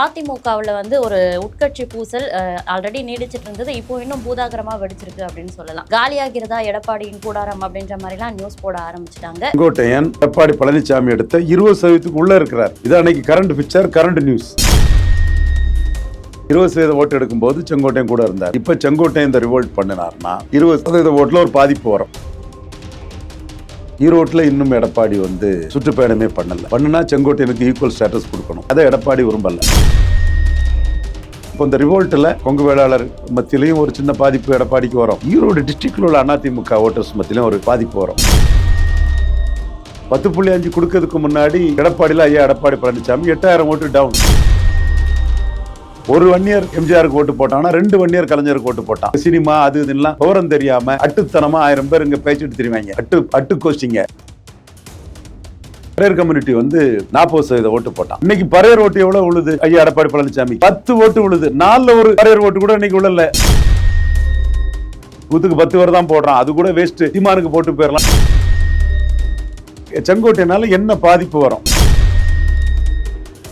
அதிமுகவில் வந்து ஒரு உட்கட்சி பூசல் ஆல்ரெடி நீடிச்சிட்டு இருந்தது. இப்போ இன்னும் பூதாகரமா வெடிச்சிருக்கு அப்படின்னு சொல்லலாம். காலியாகிறதா எடப்பாடியின் கூடாரம் அப்படின்ற மாதிரிலாம் நியூஸ் போட ஆரம்பிச்சிட்டாங்க. செங்கோட்டையன் எடப்பாடி பழனிசாமி எடுத்த 20% உள்ள இருக்கிறார். இது அன்னைக்கு கரண்ட் பிக்சர், கரண்ட் நியூஸ். 20% ஓட்டு எடுக்கும் போது செங்கோட்டையன் கூட இருந்தார். இப்ப செங்கோட்டையன் இந்த ரிவோல்ட் பண்ணினார்னா 20% ஓட்டுல ஒரு பாதிப்பு வரும். ஈரோட்டில் இன்னும் எடப்பாடி வந்து சுற்றுப்பயணமே பண்ணுனா செங்கோட்டையனுக்கு ஈக்குவல் ஸ்டேட்டஸ் கொடுக்கணும். அதை எடப்பாடி விரும்பல. இப்போ இந்த ரிவோல்ட்டில் கொங்கு வேளாளர் மத்தியிலையும் ஒரு சின்ன பாதிப்பு எடப்பாடிக்கு வரும். ஈரோடு டிஸ்ட்ரிக்டில் உள்ள அதிமுக ஓட்டர்ஸ் மத்தியிலும் ஒரு பாதிப்பு வரும். 10.5 கொடுக்கறதுக்கு முன்னாடி எடப்பாடியில் எடப்பாடி பழனிசாமி 8000 ஓட்டு டவுன். ஒரு வன்னியர் எம்ஜிஆருக்கு ஓட்டு போட்டான்னா 2 வன்னியர் கலைஞருக்கு ஓட்டு போட்டான். சினிமா அது இதெல்லாம் விவரம் தெரியாம அட்டுத்தனமா 1000 பேர் இங்க பேசிட்டு தெரியுவாங்க. அட்டு கோஷ்டிங்க. பரையர் கம்யூனிட்டி வந்து 40% ஓட்டு போட்டான். இன்னைக்கு பரையர் ஓட்டு எவ்வளவு உழுது? எடப்பாடி பழனிசாமி 10 ஓட்டு உழுது. 4 ஒரு பரையர் ஓட்டு கூட இன்னைக்கு உள்ள கூத்துக்கு 10 பேர் தான் போடுறான். அது கூட வேஸ்ட். சீமானுக்கு போட்டு போயிடலாம். செங்கோட்டையனால என்ன பாதிப்பு வரும்?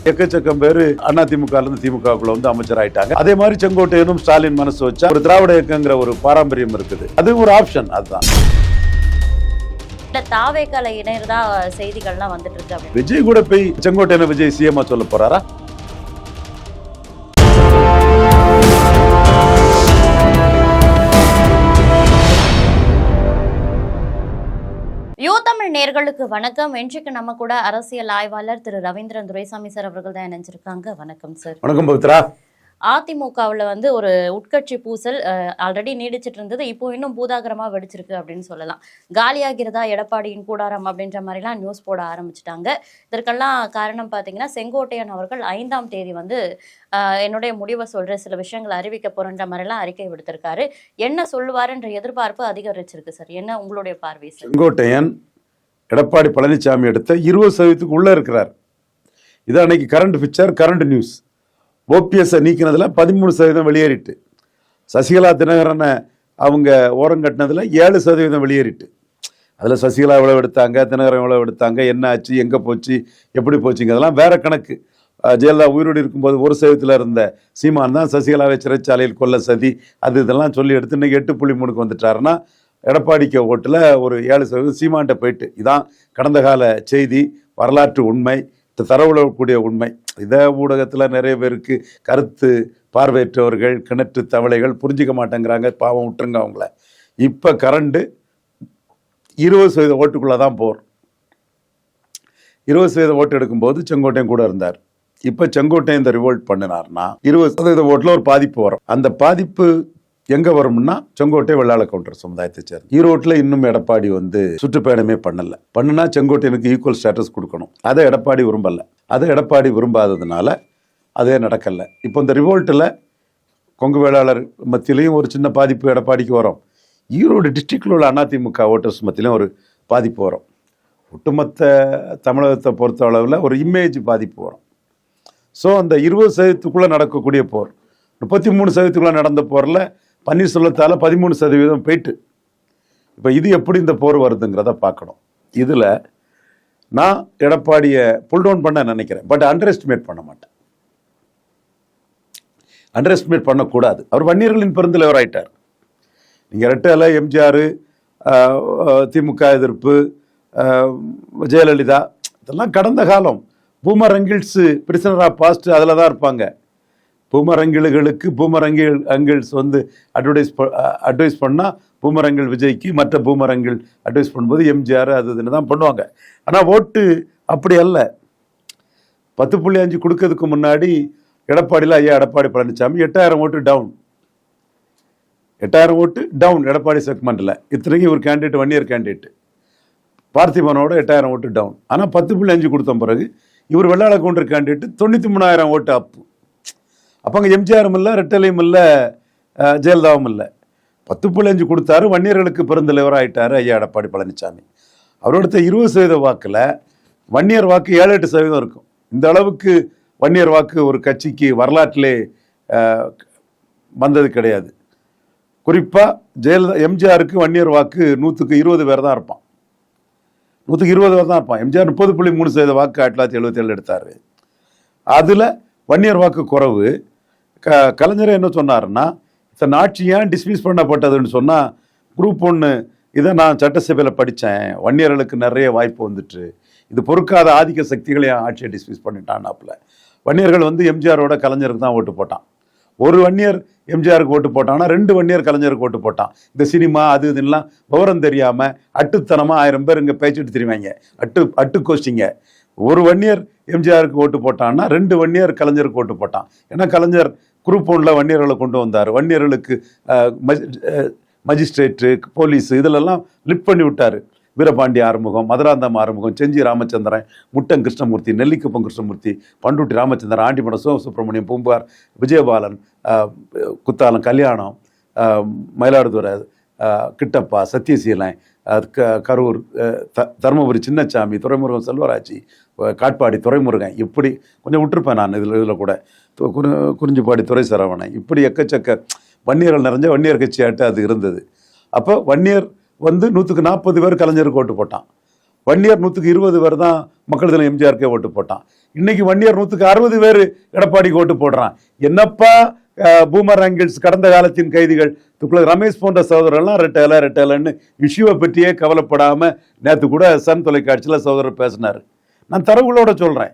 எக்கச்சக்கம் பேரு அதிமுக திமுகக்குள்ள வந்து அமைச்சர் ஆயிட்டாங்க. அதே மாதிரி செங்கோட்டையனும் ஸ்டாலின் மனசு வச்சா ஒரு திராவிட இயக்கங்கிற ஒரு பாரம்பரியம் இருக்குது. அது ஒரு ஆப்ஷன். அதுதான் தாவேக்கால இணையதா செய்திகள்லாம் வந்துட்டு இருக்கு. விஜய் கூட போய் செங்கோட்டையனை விஜய் சிஎம்மா சொல்ல போறாரா? யூ தமிழ் நேயர்களுக்கு வணக்கம். இன்றைக்கு நம்ம கூட அரசியல் ஆய்வாளர் திரு ரவீந்திரன் துரைசாமி சார் அவர்கள் தான் இணைஞ்சிருக்காங்க. வணக்கம் சார். வணக்கம் பவித்ரா. அதிமுகவில் வந்து ஒரு உட்கட்சி பூசல் ஆல்ரெடி நீடிச்சிட்டு இருந்தது. இப்போ இன்னும் பூதாகரமா வெடிச்சிருக்கு அப்படின்னு சொல்லலாம். காலியாகிறதா எடப்பாடியின் கூடாரம் அப்படின்ற மாதிரிலாம் நியூஸ் போட ஆரம்பிச்சிட்டாங்க. இதற்கெல்லாம் காரணம் பார்த்தீங்கன்னா, செங்கோட்டையன் அவர்கள் 5ஆம் தேதி வந்து என்னுடைய முடிவை சொல்ற சில விஷயங்களை அறிவிக்க போறன்ற மாதிரிலாம் அறிக்கை விடுத்திருக்காரு. என்ன சொல்லுவாருன்ற எதிர்பார்ப்பு அதிகரிச்சிருக்கு சார். என்ன உங்களுடைய பார்வை சார்? செங்கோட்டையன் எடப்பாடி பழனிசாமி எடுத்த 20% உள்ள இருக்கிறார். இது அன்னைக்கு current picture, current news. OPS நீக்கினதுல 13% வெளியேறிட்டு, சசிகலா தினகரனை அவங்க ஓரம் கட்டினதுல 7% வெளியேறிட்டு. அதுல சசிகலா எவ்வளவு எடுத்தாங்க, தினகரன் எவ்வளவு எடுத்தாங்க, என்ன ஆச்சு, எங்க போச்சு, எப்படி போச்சுங்க, அதெல்லாம் வேற கணக்கு. ஜெயலலிதா உயிரோடு இருக்கும்போது 1% இருந்த சீமான் தான் சசிகலாவை சிறைச்சாலையில் கொல்ல சதி அது இதெல்லாம் சொல்லி எடுத்து இன்னைக்கு 8.3 வந்துட்டாருன்னா எடப்பாடிக்கு ஓட்டுல ஒரு 7% சீமான்ட்ட போயிட்டு. இதான் கடந்த கால செய்தி, வரலாற்று உண்மை, தரவுழக்கூடிய உண்மை. இதை ஊடகத்தில் நிறைய பேருக்கு கருத்து பார்வையற்றவர்கள், கிணற்று தவளைகள் புரிஞ்சிக்க மாட்டேங்கிறாங்க. பாவம், விட்டுருங்க அவங்கள. இப்போ கரண்டு 20% ஓட்டுக்குள்ளதான் போர். 20% ஓட்டு எடுக்கும்போது செங்கோட்டையன் கூட இருந்தார். இப்போ செங்கோட்டையன் இந்த ரிவோல்ட் பண்ணினார்னா 20% ஓட்டுல ஒரு பாதிப்பு வரும். அந்த பாதிப்பு எங்க வரும்னா செங்கோட்டை வெள்ளாள கவுண்டர் சமுதாயத்தை சேர்ந்து. ஈரோட்டில் இன்னும் எடப்பாடி வந்து சுற்றுப்பயணமே பண்ணுனா செங்கோட்டையனுக்கு ஈக்குவல் ஸ்டேட்டஸ் கொடுக்கணும். அதை எடப்பாடி விரும்பல. அதை எடப்பாடி விரும்பாததுனால அதே நடக்கல. இப்போ இந்த ரிவோல்ட்டில் கொங்கு வேளாளர் மத்தியிலையும் ஒரு சின்ன பாதிப்பு எடப்பாடிக்கு வரும். ஈரோடு டிஸ்ட்ரிக்டில் உள்ள அதிமுக ஓட்டர்ஸ் மத்தியிலையும் ஒரு பாதிப்பு வரும். ஒட்டுமொத்த தமிழகத்தை பொறுத்த அளவில் ஒரு இமேஜ் பாதிப்பு வரும். ஸோ அந்த 20%க்குள்ளே நடக்கக்கூடிய போர், 33%க்குள்ளே நடந்த போரில் பன்னீர்செல்வத்தால் 13% போயிட்டு. இப்போ இது எப்படி இந்த போர் வருதுங்கிறத பார்க்கணும். இதில் நான் எடப்பாடியை புல் டவுன் பண்ண நினைக்கிறேன். பட் அண்டர் எஸ்டிமேட் பண்ண மாட்டேன். அண்டர் எஸ்டிமேட் பண்ணக்கூடாது. அவர் வன்னியர்களின் பெருந்தலைவர் ஆயிட்டார். நீங்கள் ரெட்டலை, எம்ஜிஆர், திமுக எதிர்ப்பு, ஜெயலலிதா, இதெல்லாம் கடந்த காலம். Boomer uncles prisoner of past அதில் தான் இருப்பாங்க. பூமரங்கிள்களுக்கு பூமரங்கிள்ஸ் வந்து அட்வைஸ் பண்ணால் பூமரங்கிள் விஜய்க்கு, மற்ற பூமரங்கிள் அட்வைஸ் பண்ணும்போது எம்ஜிஆர் அது இதுன்னு தான் பண்ணுவாங்க. ஆனால் ஓட்டு அப்படி அல்ல. 10.5 கொடுக்கறதுக்கு முன்னாடி எடப்பாடியில் எடப்பாடி பழனிசாமி 8000 ஓட்டு டவுன். 8000 ஓட்டு டவுன் எடப்பாடி செக்மெண்ட்டில். இத்தனைக்கும் ஒரு கேண்டிடேட், வன்னியர் கேண்டிடேட் பார்த்திபனோட 8000 ஓட்டு டவுன். ஆனால் 10.5 கொடுத்த பிறகு இவர் வெள்ளாள கவுண்டர் கேண்டிடேட் 93,000 ஓட்டு அப்பு. அப்போ அங்கே எம்ஜிஆரும் இல்லை, ரெட்டலையும் இல்லை, ஜெயலலிதாவும் இல்லை. 10.5 கொடுத்தாரு. வன்னியர்களுக்கு பெருந்தலைவர் ஆயிட்டாரு எடப்பாடி பழனிசாமி. அவரோட 20% வாக்கில் வன்னியர் வாக்கு 7-8% இருக்கும். இந்த அளவுக்கு வன்னியர் வாக்கு ஒரு கட்சிக்கு வரலாற்றிலே வந்தது கிடையாது. குறிப்பாக ஜெயலலிதா, எம்ஜிஆருக்கு வன்னியர் வாக்கு 100க்கு 20 பேர் தான் இருப்பான். 100க்கு 20 பேர் தான் இருப்பான். எம்ஜிஆர் 30.3% வாக்கு 1977 எடுத்தார். அதில் வன்னியர் வாக்கு குறைவு. கலைஞர் என்ன சொன்னாருன்னா, இத்தனை ஆட்சி ஏன் டிஸ்மிஸ் பண்ணப்பட்டதுன்னு சொன்னால், குரூப் 1 இதை நான் சட்டசபையில் படித்தேன், வன்னியர்களுக்கு நிறைய வாய்ப்பு வந்துட்டு, இது பொறுக்காத ஆதிக்க சக்திகளை ஆட்சியை டிஸ்மிஸ் பண்ணிட்டான்னாப்புல. வன்னியர்கள் வந்து எம்ஜிஆரோட கலைஞருக்கு தான் ஓட்டு போட்டான். ஒரு வன்னியர் எம்ஜிஆருக்கு ஓட்டு போட்டான்னா 2 வன்னியர் கலைஞருக்கு ஓட்டு போட்டான். இந்த சினிமா அது இதெல்லாம் விவரம் தெரியாமல் அட்டுத்தனமாக 1000 பேர் இங்கே பேச்சுட்டு தெரிவாங்க, அட்டு கோஷ்டிங்க. ஒரு வன்னியர் எம்ஜிஆருக்கு ஓட்டு போட்டான்னா 2 வன்னியர் கலைஞருக்கு ஓட்டு போட்டான். ஏன்னா கலைஞர் குரூப் 1 வன்னியர்களை கொண்டு வந்தார். வன்னியர்களுக்கு மஜிஸ்ட்ரேட்டு, போலீஸ் இதிலெல்லாம் லிஃப்ட் பண்ணி விட்டார். வீரபாண்டி ஆறுமுகம், மதுராந்தகம் ஆறுமுகம், செஞ்சி ராமச்சந்திரன், முட்டம் கிருஷ்ணமூர்த்தி, நெல்லிக்குப்பம் கிருஷ்ணமூர்த்தி, பண்டூட்டி ராமச்சந்திரன், ஆண்டிமடம் சிவசுப்ரமணியம், பூம்பார் விஜயபாலன், குத்தாலம் கல்யாணம், மயிலாடுதுறை கிட்டப்பா, சத்தியசீலன், கரூர் தருமபுரி சின்னசாமி, துரைமுருகன் செல்வராட்சி, காட்பாடி துரைமுருகன், இப்படி கொஞ்சம் விட்டுருப்பேன் நான் இதில் கூட, குறிஞ்சிப்பாடி துரை சரவணன், இப்படி எக்கச்சக்க வன்னியர்கள் நிறைஞ்ச வன்னியர் கட்சியாட்டு அது இருந்தது. அப்போ வன்னியர் வந்து 140 பேர் கலைஞருக்கு ஓட்டு போட்டான். வன்னியர் 120 பேர் தான் மக்கள் தினம் எம்ஜிஆருக்கே ஓட்டு போட்டான். இன்னைக்கு வன்னியர் 160 பேர் எடப்பாடிக்கு ஓட்டு போடுறான். என்னப்பா பூமர் ஆங்கிள்ஸ், கடந்த காலத்தின் கைதிகள், துக்ளக் ரமேஷ் போன்ற சகோதரர்லாம் ரெட்டலன்னு இஷ்யூவை பற்றியே கவலைப்படாமல் நேற்று கூட சன் தொலைக்காட்சியில் சகோதரர் பேசினார். நான் தரவுகளோட சொல்கிறேன்.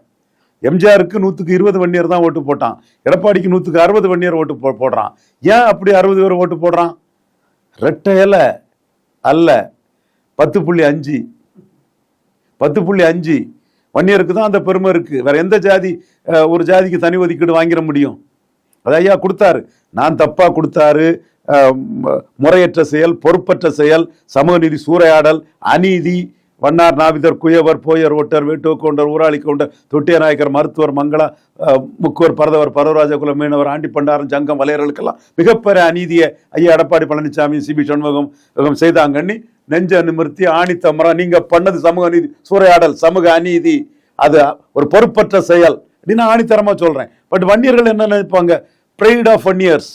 எம்ஜிஆருக்கு 120 வன்னியர் தான் ஓட்டு போட்டான், எடப்பாடிக்கு 160 வன்னியர் ஓட்டு போடுறான். ஏன் அப்படி 60 பேர் ஓட்டு போடுறான்? ரெட்டையில அல்ல, 10.5 வன்னியருக்கு தான் அந்த பெருமை இருக்கு. வேற எந்த ஜாதி ஒரு ஜாதிக்கு தனி ஒதுக்கீடு வாங்கிட முடியும்? அது ஐயா கொடுத்தாரு. நான் தப்பா கொடுத்தாரு, முறையற்ற செயல், பொறுப்பற்ற செயல், சமூக நீதி சூறையாடல், அநீதி, வண்ணார் நாவிதர் குயவர் போயர் ஒட்டர் வேட்டு கவுண்டர் ஊராளி கவுண்டர் தொட்டிய நாயக்கர் மருத்துவர் மங்களா முக்குவர் பரதவர் பரவராஜகுல மீனவர் ஆண்டி பண்டாரம் ஜங்கம் வலையர்களுக்கெல்லாம் மிகப்பெரிய அநீதியை ஐயா எடப்பாடி பழனிசாமி சிபி சண்முகம் செய்தாங்கன்னு நெஞ்ச நிமிர்த்தி ஆணித்தமரா நீங்க பண்ணது சமூக நீதி சூறையாடல், சமூக அநீதி, அது ஒரு பொறுப்பற்ற செயல் அப்படின்னு ஆணித்தரமா சொல்றேன். பட் வன்னியர்கள் என்ன நினைப்பாங்க? ப்ரைட் ஆஃப் வன்னியர்ஸ்,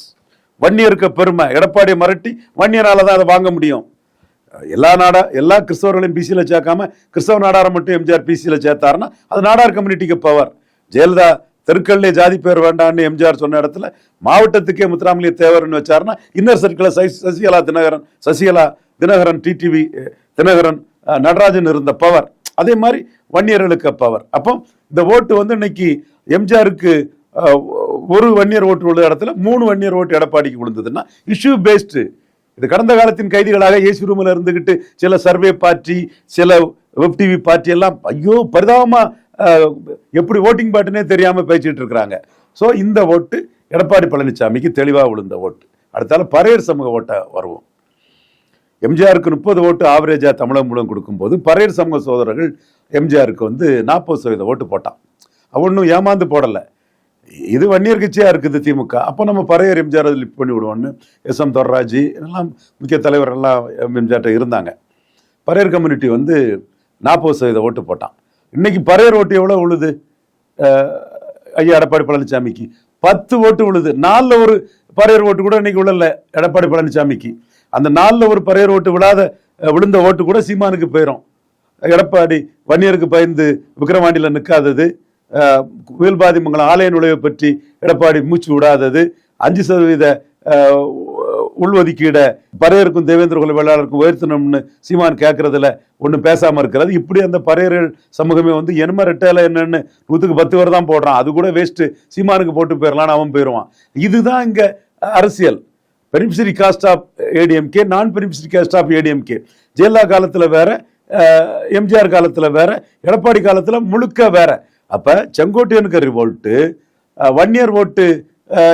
வன்னியருக்கு பெருமை. எடப்பாடியை மிரட்டி வன்னியரால தான் அதை வாங்க முடியும். எல்லா கிறிஸ்தவர்களையும் பிசியில் சேர்க்காம கிறிஸ்தவ நாடாரை மட்டும் எம்ஜிஆர் பிசியில் சேர்த்தாருன்னா அது நாடார் கம்யூனிட்டிக்கு பவர். ஜெயலலிதா தெருக்கல்லே ஜாதி பேர் வேண்டான்னு எம்ஜிஆர் சொன்ன இடத்துல மாவட்டத்துக்கே முத்துராமலிங்க தேவர்னு வச்சாருன்னா இன்னர் சர்க்கிள் சசிகலா தினகரன் டிடிவி தினகரன் நடராஜன் இருந்த பவர். அதே மாதிரி வன்னியர்களுக்கு பவர். அப்போ இந்த ஓட்டு வந்து இன்னைக்கு எம்ஜிஆருக்கு ஒரு வன்னியர் ஓட்டு உள்ள இடத்துல 3 வன்னியர் ஓட்டு எடப்பாடிக்கு விழுந்ததுன்னா இஷ்யூ பேஸ்டு. இது கடந்த காலத்தின் கைதிகளாக ஏசி ரூமில் இருந்துகிட்டு சில சர்வே பார்ட்டி, சில வெப் டிவி பார்ட்டி எல்லாம் ஐயோ பரிதாபமா எப்படி ஓட்டிங் பாட்டுனே தெரியாம பேசிட்டு இருக்கிறாங்க. ஸோ இந்த ஓட்டு எடப்பாடி பழனிசாமிக்கு தெளிவாக விழுந்த ஓட்டு. அடுத்தால பறையர் சமூக ஓட்டை வருவோம். எம்ஜிஆருக்கு 30 ஓட்டு ஆவரேஜா தமிழகம் மூலம் கொடுக்கும்போது பறையர் சமூக சோதரர்கள் எம்ஜிஆருக்கு வந்து 40% ஓட்டு போட்டான். ஒன்றும் ஏமாந்து போடலை. இது வன்னியர் கட்சியா இருக்குது திமுக. அப்போ நம்ம பறையர் எம்ஜிஆர் அதில் லிஃப்ட் பண்ணி விடுவோன்னு எஸ்.எம். தொர்ராஜி எல்லாம் முக்கிய தலைவர் எல்லாம் எம்ஜிஆர்ட்ட இருந்தாங்க. பறையர் கம்யூனிட்டி வந்து 40% ஓட்டு போட்டான். இன்னைக்கு பறையர் ஓட்டு எவ்வளோ விழுது? ஐயா எடப்பாடி பழனிசாமிக்கு 10 ஓட்டு விழுது. 4ல் ஒரு பறையர் ஓட்டு கூட இன்னைக்கு விழல எடப்பாடி பழனிசாமிக்கு. அந்த 4ல் ஒரு பறையர் ஓட்டு விழுந்த ஓட்டு கூட சீமானுக்கு போயிடும். எடப்பாடி வன்னியருக்கு பயந்து விக்கிரவாண்டியில் நிற்காதது, வீல்பாதிமங்கலம் ஆலய நுழைவை பற்றி எடப்பாடி மூச்சு விடாதது, 5% உள்ஒதுக்கீட பறையருக்கும் தேவேந்திர குல வேளாளருக்கும் உயர்த்தணும்னு சீமான் கேட்கறதுல ஒன்றும் பேசாம இருக்கிறது. இப்படி அந்த பறையர்கள் சமூகமே வந்து என்ன ரெட்டையில என்னன்னு 100க்கு 10 பேர் தான் போடுறான். அது கூட வேஸ்ட், சீமானுக்கு போட்டு போயிடலான்னு அவன் போயிடுவான். இதுதான் இங்க அரசியல். Beneficiary caste of ADMK, non beneficiary caste of ADMK. Jayalalithaa காலத்துல வேற, எம்ஜிஆர் காலத்துல வேற, எடப்பாடி காலத்துல முழுக்க வேற. அப்ப செங்கோட்டையனுக்கு ரிவோல்ட்டு, வன்னியர் ஓட்டு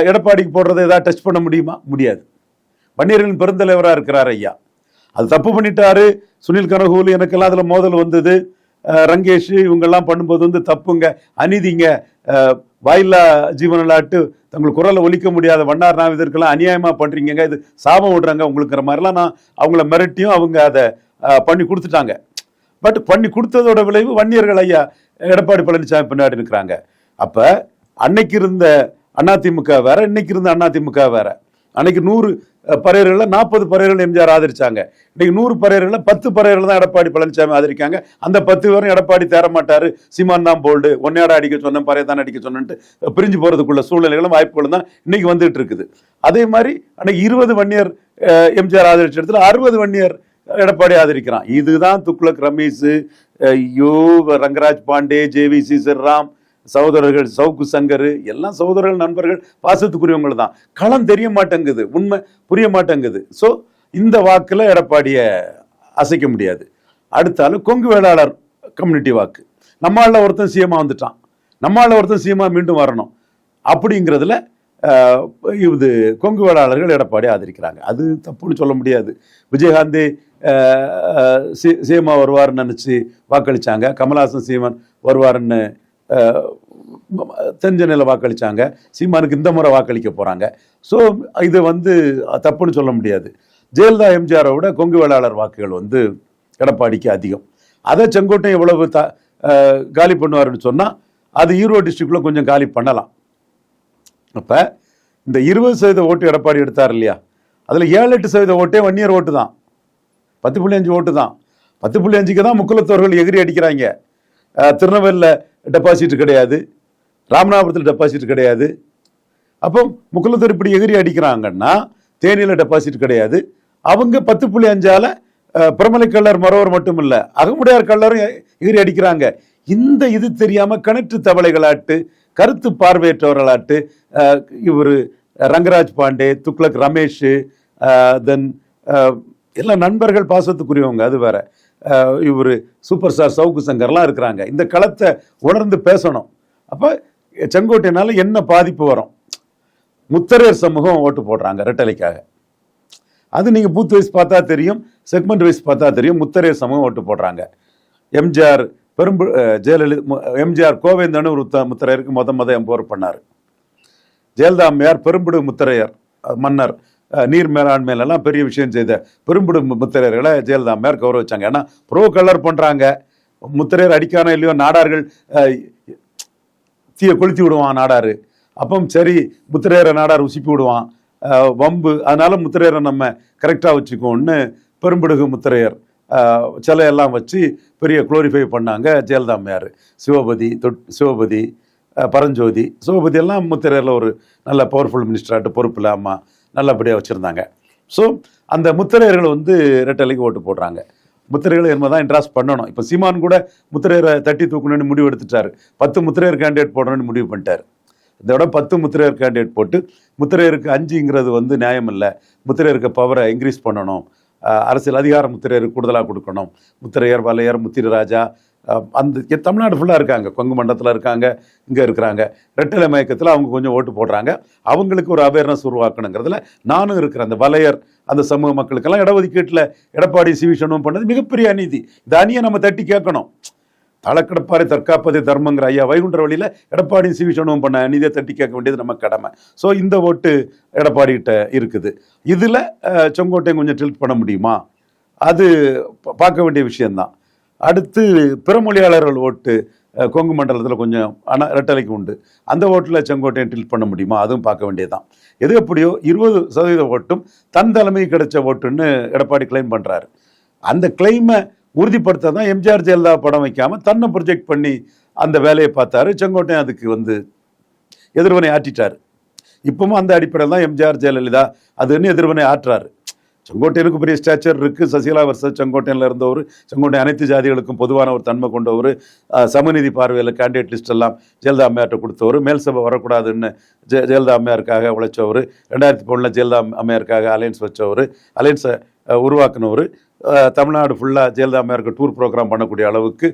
எடப்பாடிக்கு போடுறதை ஏதாவது டச் பண்ண முடியுமா? முடியாது. வன்னியர்களின் பெருந்தலைவராக இருக்கிறார் ஐயா. அது தப்பு பண்ணிட்டாரு. சுனில் கனகூலி எனக்கெல்லாம் அதில் மோதல் வந்தது. ரங்கேஷ் இவங்கெல்லாம் பண்ணும்போது வந்து தப்புங்க, அநீதிங்க, வாயில்லா ஜீவனலாட்டு தங்கள் குரலை ஒலிக்க முடியாத வண்ணார் நாவிதற்கெல்லாம் அநியாயமாக பண்ணுறீங்க, இது சாபம் விடுறாங்க உங்களுங்கிற மாதிரிலாம் நான் அவங்கள மிரட்டியும் அவங்க அதை பண்ணி கொடுத்துட்டாங்க. பட் பண்ணி கொடுத்ததோட விளைவு வன்னியர்கள் ஐயா எடப்பாடி பழனிசாமி பின்னாடி இருக்கிறாங்க. அப்போ அன்னைக்கு இருந்த அதிமுக வேற, இன்னைக்கு இருந்த அதிமுக வேற. அன்னைக்கு 100 பறையர்களை 40 பறையர்கள் எம்ஜிஆர் ஆதரிச்சாங்க. இன்னைக்கு 100 பறையர்களை 10 பறையர்கள் தான் எடப்பாடி பழனிசாமி ஆதரிக்காங்க. அந்த 10 பேரும் எடப்பாடி தேர மாட்டாரு, சீமான் தான் போல்டு, ஒன்னையாட அடிக்க சொன்னேன் பறைய தான் அடிக்க சொன்னேன்ட்டு பிரிஞ்சு போறதுக்குள்ள சூழ்நிலைகளும் வாய்ப்புகளும் தான் இன்னைக்கு வந்துட்டு இருக்குது. அதே மாதிரி அன்னைக்கு 20 வன்னியர் எம்ஜிஆர் ஆதரிச்ச இடத்துல 60 வன்னியர் எடப்பாடி ஆதரிக்கிறான். இதுதான் துக்ளக் ரமேஷ், ரங்கராஜ் பாண்டே, JVC ஸ்ரீராம், சகோதரர்கள் சவுக்கு சங்கர், எல்லாம் சகோதரர்கள் நண்பர்கள் பாசத்துக்குரியவங்க தான். களம் தெரிய மாட்டேங்குது, உண்மை புரிய மாட்டேங்குது. ஸோ இந்த வாக்குல எடப்பாடியை அசைக்க முடியாது. அடுத்தாலும் கொங்கு வேளாளர் கம்யூனிட்டி வாக்கு, நம்மளால ஒருத்தன் சிஎம்மா வந்துட்டான், நம்மளால ஒருத்தன் சிஎம்மா மீண்டும் வரணும் அப்படிங்கிறதுல இது கொங்கு வேளாளர்கள் எடப்பாடி ஆதரிக்கிறாங்க. அது தப்புன்னு சொல்ல முடியாது. விஜயகாந்த் சிஎம்மா வருவார்னு நினைச்சு வாக்களிச்சாங்க, கமல்ஹாசன் சீமான் வருவாருன்னு தென்சென்னையில் வாக்களிச்சாங்க, சீமானுக்கு இந்த முறை வாக்களிக்க போறாங்க. ஸோ இது தப்புன்னு சொல்ல முடியாது. ஜெயலலிதா எம்ஜிஆரை விட கொங்கு வேளாளர் வாக்குகள் எடப்பாடிக்கு அதிகம். அதை செங்கோட்டை எவ்வளவு காலி பண்ணுவாருன்னு சொன்னா அது ஈரோடு டிஸ்ட்ரிக்ட்ல கொஞ்சம் காலி பண்ணலாம். அப்ப இந்த 20% ஓட்டு எடப்பாடி எடுத்தார் இல்லையா, அதுல 7-8% ஓட்டே வன்னியர் ஓட்டு தான், 10.5 ஓட்டு தான். 10.5க்கு தான் முக்குலத்தோர்கள் எகிரி அடிக்கிறாங்க. திருநெல்வேலியில் டெபாசிட் கிடையாது, ராமநாதபுரத்தில் டெபாசிட் கிடையாது. அப்போ முக்குலத்தோர் இப்படி எகிரி அடிக்கிறாங்கன்னா தேனியில் டெபாசிட் கிடையாது. அவங்க 10.5ஆல பிரமலை கல்லர் மறவர் மட்டும் இல்ல, அகமுடையார் கல்லரும் எகிரி அடிக்கிறாங்க. இந்த இது தெரியாம கணற்று தவளைகளாட்டு, கருத்து பார்வையற்றவர்களாட்டு இவர் ரங்கராஜ் பாண்டே, துக்ளக் ரமேஷ், தென் எல்லாம் நண்பர்கள் பாசத்துக்குரியவங்க, அது வேற, இவர் சூப்பர் ஸ்டார் சவுக்கு சங்கர்லாம் இருக்கிறாங்க. இந்த களத்தை உணர்ந்து பேசணும். அப்ப செங்கோட்டையினால என்ன பாதிப்பு வரும்? முத்தரையர் சமூகம் ஓட்டு போடுறாங்க ரெட்டலைக்காக. அது நீங்க பூத் வைஸ் பார்த்தா தெரியும், செக்மெண்ட் வைஸ் பார்த்தா தெரியும். முத்தரையர் சமூகம் ஓட்டு போடுறாங்க. எம்ஜிஆர் ஜெயலலிதா, எம்ஜிஆர் கோவேந்தன் ஒரு முத்தரையருக்கு மொத எம்பவர் பண்ணாரு. ஜெயலலிதா அம்மையார் பெரும்புடு முத்தரையர் மன்னர், நீர் மேலாண்மையிலெல்லாம் பெரிய விஷயம் செய்த பெரும்புடு முத்தரையர்களை ஜெயலலிதா அம்மையார் கௌரவிச்சாங்க. ஏன்னா ப்ரோ கலர் பண்றாங்க, முத்தரையர் அடிக்கானோ இல்லையோ நாடார்கள் தீய கொளுத்தி விடுவான் நாடாரு. அப்போ சரி முத்திரையரை நாடார் உசிப்பி விடுவான், வம்பு, அதனால முத்திரையரை நம்ம கரெக்டாக வச்சுக்கோன்னு பெரும்பிடுகு முத்திரையர் சிலையெல்லாம் வச்சு பெரிய குளோரிஃபை பண்ணாங்க ஜெயலலிதா அம்மையார். சிவபதி, பரஞ்சோதி, சிவபதி எல்லாம் முத்திரையரில் ஒரு நல்ல பவர்ஃபுல் மினிஸ்டராட்டு பொறுப்பில் அம்மா நல்லபடியாக வச்சுருந்தாங்க. ஸோ அந்த முத்திரையர்கள் ரெட்டலைக்கு ஓட்டு போடுறாங்க. முத்திரைகளை என்னதான் இன்ட்ராஸ்ட் பண்ணணும். இப்போ சீமான் கூட முத்திரையரை தட்டி தூக்கணும்னு முடிவு எடுத்துட்டாரு. 10 முத்திரையர் கேண்டிடேட் போடணும்னு முடிவு பண்ணிட்டாரு. இதோட 10 முத்திரையர் கேண்டிடேட் போட்டு முத்திரையருக்கு 5ங்கிறது நியாயம் இல்லை, முத்திரையருக்கு பவரை இன்க்ரீஸ் பண்ணணும், அரசியல் அதிகாரம் முத்திரையருக்கு கூடுதலாக கொடுக்கணும். முத்திரையர், வலையர், முத்திரராஜா அந்த தமிழ்நாடு ஃபுல்லாக இருக்காங்க, கொங்கு மண்டலத்தில் இருக்காங்க, இங்கே இருக்கிறாங்க. ரெட்டலை மயக்கத்தில் அவங்க கொஞ்சம் ஓட்டு போடுறாங்க. அவங்களுக்கு ஒரு அவேர்னஸ் உருவாக்கணுங்கிறதுல நானும் இருக்கிறேன். அந்த வலையர் அந்த சமூக மக்களுக்கெல்லாம் இடஒதுக்கீட்டில் எடப்பாடி சிவி சண்முகம் பண்ணது மிகப்பெரிய அநீதி. இந்த அணியை நம்ம தட்டி கேட்கணும். தளக்கடப்பாரை தற்காப்பதே தர்மங்கிற ஐயா வைகுண்டர் வழியில் எடப்பாடி சிவி சண்முகம் பண்ண அநீதியை தட்டி கேட்க வேண்டியது நம்ம கடமை. ஸோ இந்த ஓட்டு எடப்பாடி கிட்ட இருக்குது. இதில் செங்கோட்டையும் கொஞ்சம் டில்ட் பண்ண முடியுமா, அது பார்க்க வேண்டிய விஷயம்தான். அடுத்து பிறமொழியாளர்கள் ஓட்டு கொங்கு மண்டலத்தில் கொஞ்சம் ஆனால் ரெட்டலைக்கு உண்டு. அந்த ஓட்டில் செங்கோட்டையை டில்ட் பண்ண முடியுமா, அதுவும் பார்க்க வேண்டியதுதான். எது எப்படியோ 20% ஓட்டும் தன் தலைமைக்கு கிடைச்ச ஓட்டுன்னு எடப்பாடி கிளைம் பண்ணுறாரு. அந்த கிளைமை உறுதிப்படுத்த தான் எம்ஜிஆர் ஜெயலலிதா படம் வைக்காமல் தன்னை ப்ரொஜெக்ட் பண்ணி அந்த வேலையை பார்த்தாரு. செங்கோட்டையன் அதுக்கு எதிர்வினை ஆற்றிட்டார். இப்பவும் அந்த அடிப்படையில் தான் எம்ஜிஆர் ஜெயலலிதா அதுன்னு எதிர்வினை ஆற்றாரு. செங்கோட்டையனுக்கு பெரிய ஸ்டாச்சர் இருக்கு. சசிகலா வருஷம் செங்கோட்டையனில் இருந்தவர், செங்கோட்டை அனைத்து ஜாதிகளுக்கும் பொதுவான ஒரு தன்மை கொண்டவர், சமநீதி பார்வையில் கேண்டிடேட் லிஸ்ட் எல்லாம் ஜெயலலிதா அம்மையார்ட்ட கொடுத்தவர், மேல் சபை வரக்கூடாதுன்னு ஜெயலலிதா அம்மையாருக்காக உழைச்சவர், 2003 ஜெயலலிதா அம்மையாருக்காக அலையன்ஸ் வச்சவர், அலையன்ஸை உருவாக்குனவர், தமிழ்நாடு ஃபுல்லாக ஜெயலலிதா அம்மையாருக்கு டூர் ப்ரோக்ராம் பண்ணக்கூடிய அளவுக்கு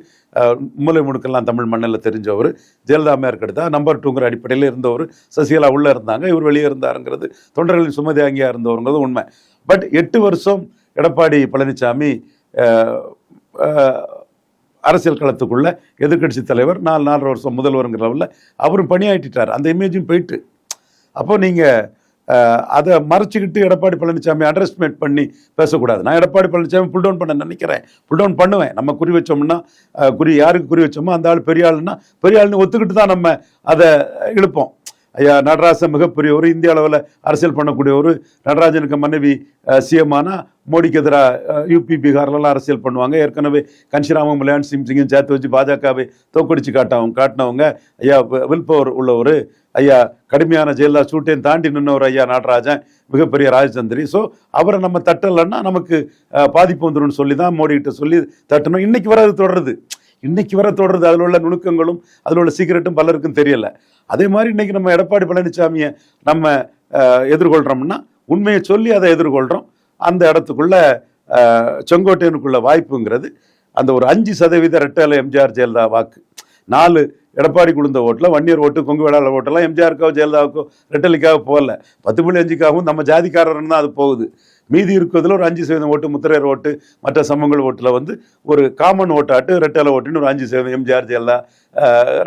மூலை முடுக்கெல்லாம் தமிழ் மண்ணில் தெரிஞ்சவர். ஜெயலலிதா அம்மையாருக்கு எடுத்தால் நம்பர் 2ங்கிற அடிப்படையில் இருந்தவர். சசிகலா உள்ளே இருந்தாங்க, இவர் வெளியே இருந்தாருங்கிறது தொண்டர்களின் சுமதி அங்கேயா இருந்தவருங்கிறது உண்மை. பட் 8 வருஷம் எடப்பாடி பழனிசாமி அரசியல் களத்துக்குள்ள எதிர்கட்சி தலைவர், 4.5 வருஷம் முதல்வருங்கிற லெவலில் அவரும் பணியாற்றிட்டார். அந்த இமேஜும் போயிட்டு, அப்போ நீங்கள் அதை மறைச்சிக்கிட்டு எடப்பாடி பழனிசாமி அண்டர் எஸ்டிமேட் பண்ணி பேசக்கூடாது. நான் எடப்பாடி பழனிசாமி புல் டவுன் பண்ண நினைக்கிறேன், புல் டவுன் பண்ணுவேன். நம்ம குறி வச்சோம்னா யாருக்கு குறி வச்சோமோ அந்த ஆள் பெரிய ஆளுன்னா பெரிய ஆளுன்னு ஒத்துக்கிட்டு தான் நம்ம அதை இழுப்போம். ஐயா நடராஜன் மிகப்பெரிய ஒரு இந்திய அளவில் அரசியல் பண்ணக்கூடிய ஒரு நடராஜனுக்கு மனைவி சிஎம் ஆனா மோடிக்கு எதிராக யூபி பீகார்லாம் அரசியல் பண்ணுவாங்க. ஏற்கனவே கன்ஷிராமும் முலாயம் சிங்கையும் சேர்த்து வச்சு பாஜகவை தோக்கடிச்சு காட்டினவங்க ஐயா வில் பவர் உள்ளவர். ஐயா கடுமையான ஜெயலலிதா சூட்டையும் தாண்டி நின்றவர் ஐயா நடராஜன், மிகப்பெரிய ராஜதந்திரி. ஸோ அவரை நம்ம தட்டலைன்னா நமக்கு பாதிப்பு வந்துடும் சொல்லி தான் மோடிக்கிட்ட சொல்லி தட்டணும். இன்னைக்கு வர அது தொடருது. அதில் உள்ள நுணுக்கங்களும் அதில் உள்ள சீக்கிரட்டும் பலருக்கும் தெரியல. அதே மாதிரி இன்னைக்கு நம்ம எடப்பாடி பழனிசாமியை நம்ம எதிர்கொள்றோம்னா உண்மையை சொல்லி அதை எதிர்கொள்றோம். அந்த இடத்துக்குள்ள செங்கோட்டையனுக்குள்ள வாய்ப்புங்கிறது அந்த ஒரு 5% ரெட்டலை எம்ஜிஆர் ஜெயலலிதா வாக்கு, 4 எடப்பாடி குழுந்த ஓட்டில் வன்னியர் ஓட்டு கொங்கு வேளாளர் ஓட்டெல்லாம் எம்ஜிஆருக்கோ ஜெயலலிதாவுக்கோ ரெட்டலிக்காக போகல, 10.5க்காகவும் நம்ம ஜாதிக்காரர்னு தான் அது போகுது. மீதி இருக்கிறதுல ஒரு 5% ஓட்டு முத்திரையர் ஓட்டு மற்ற சமங்கள் ஓட்டில் வந்து ஒரு காமன் ஓட்டாட்டு ரெட்டலை ஓட்டுன்னு ஒரு 5% எம்ஜிஆர் ஜெயலலிதா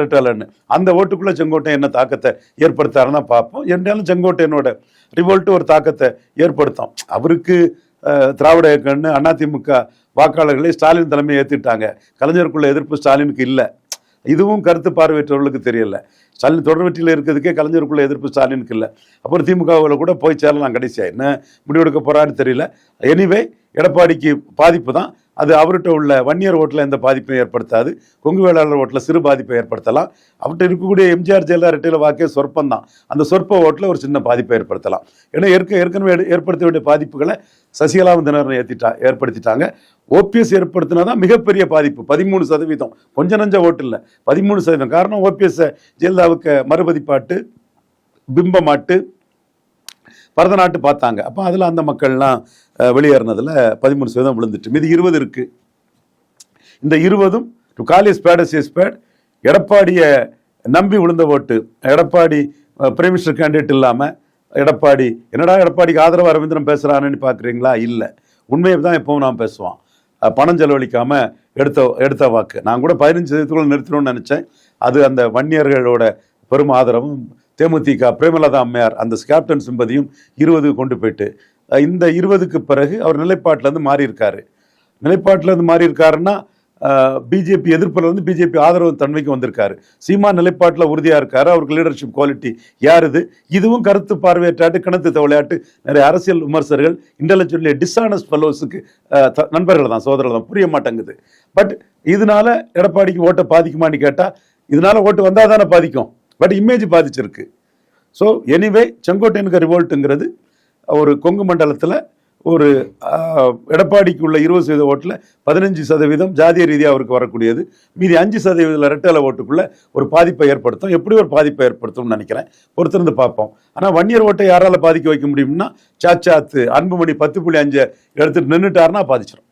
ரெட்டலைன்னு அந்த ஓட்டுக்குள்ளே செங்கோட்டையன் என்ன தாக்கத்தை ஏற்படுத்தாருன்னா பார்ப்போம். என்றாலும் செங்கோட்டையனோட ரிவோல்ட்டு ஒரு தாக்கத்தை ஏற்படுத்தும். அவருக்கு திராவிட இயக்கம்னு அதிமுக வாக்காளர்களை ஸ்டாலின் தலைமையை ஏற்றிட்டாங்க. கலைஞருக்குள்ள எதிர்ப்பு ஸ்டாலினுக்கு இல்லை. இதுவும் கருத்து பார்வையற்றவர்களுக்கு தெரியல. ஸ்டாலின் தொடர் வெற்றியில் இருக்கிறதுக்கே கலைஞருக்குள்ள எதிர்ப்பு ஸ்டாலினுக்கு இல்லை. அப்புறம் திமுகவில் கூட போய் சேரலாம். கடைசியாக என்ன முடிவெடுக்க போறான்னு தெரியல. எனிவே எடப்பாடிக்கு பாதிப்பு தான் அது. அவர்கிட்ட உள்ள வன்னியர் ஓட்டில் எந்த பாதிப்பையும் ஏற்படுத்தாது. கொங்கு வேளாளர் ஓட்டில் சிறு பாதிப்பை ஏற்படுத்தலாம். அவர்கிட்ட இருக்கக்கூடிய எம்ஜிஆர் ஜெயலலிதா ரெட்டையில வாக்கே சொற்பம் தான். அந்த சொற்ப ஓட்டில் ஒரு சின்ன பாதிப்பை ஏற்படுத்தலாம். ஏன்னா ஏற்கனவே ஏற்படுத்த வேண்டிய பாதிப்புகளை சசிகலாவும் தினகரன் ஏற்படுத்திட்டாங்க. ஓபிஎஸ் ஏற்படுத்தினாதான் மிகப்பெரிய பாதிப்பு. 13%, கொஞ்சம் நஞ்ச ஓட்டு இல்லை, 13%. காரணம் ஓபிஎஸ் ஜெயலலிதாவுக்கு மறுபதிப்பாட்டு, பிம்பமாட்டு, பரதநாட்டு பார்த்தாங்க. அப்போ அதில் அந்த மக்கள்லாம் வெளியேறினதில் 13% விழுந்துட்டு மீதி 20 இருக்கு. இந்த 20ம் to call is bad is bad. எடப்பாடியை நம்பி விழுந்த ஓட்டு. எடப்பாடி பிரைம் மினிஸ்டர் கேண்டிடேட் இல்லாமல் எடப்பாடி என்னடா எடப்பாடிக்கு ஆதரவாக ரவீந்திரன் பேசுகிறான்னு பார்க்குறீங்களா? இல்லை, உண்மையை தான் எப்பவும் நான் பேசுவான். பணம் செலவழிக்காமல் எடுத்த வாக்கு. நான் கூட 15% நிறுத்தணும்னு நினச்சேன். அது அந்த வன்னியர்களோட பெரும் ஆதரவும் தேமுதிக பிரேமலதா அம்மையார் அந்த கேப்டன் சிம்பதியும் 20 கொண்டு போயிட்டு இந்த 20க்கு பிறகு அவர் நிலைப்பாட்டிலேருந்து மாறி இருக்காருன்னா பிஜேபி எதிர்ப்புல வந்து பிஜேபி ஆதரவு தன்மைக்கு வந்திருக்காரு. சீமா நிலைப்பாட்டில் உறுதியாக இருக்காரு. அவருக்கு லீடர்ஷிப் குவாலிட்டி யாருது? இதுவும் கருத்து பார்வையற்றாட்டு கணத்து விளையாட்டு நிறைய அரசியல் விமர்சகர்கள் இன்டெலெக்சுவலி டிஸ்ஆனஸ்ட் ஃபெல்லோஸுக்கு நண்பர்கள் தான், சோதரர்கள் தான், புரிய மாட்டேங்குது. பட் இதனால எடப்பாடிக்கு ஓட்டை பாதிக்குமான்னு கேட்டால் இதனால ஓட்டு வந்தால் தானே பாதிக்கும். பட் இமேஜ் பாதிச்சிருக்கு. ஸோ எனிவே செங்கோட்டையனுக்கு ரிவோல்ட்டுங்கிறது ஒரு கொங்கு மண்டலத்தில் ஒரு எடப்பாடிக்கு உள்ள 20% ஓட்டில் 15% ஜாதிய ரீதியாக அவருக்கு வரக்கூடியது. மீதி 5% ரெட்டலை ஓட்டுக்குள்ள ஒரு பாதிப்பை ஏற்படுத்தும். எப்படி ஒரு பாதிப்பை ஏற்படுத்தும்னு நினைக்கிறேன். பொறுத்திருந்து பார்ப்போம். ஆனால் வன்னியர் ஓட்டை யாரால பாதிக்க வைக்க முடியும்னா சாச்சாத்து அன்புமணி 10.5 எடுத்துட்டு நின்றுட்டாருன்னா பாதிச்சிடும்.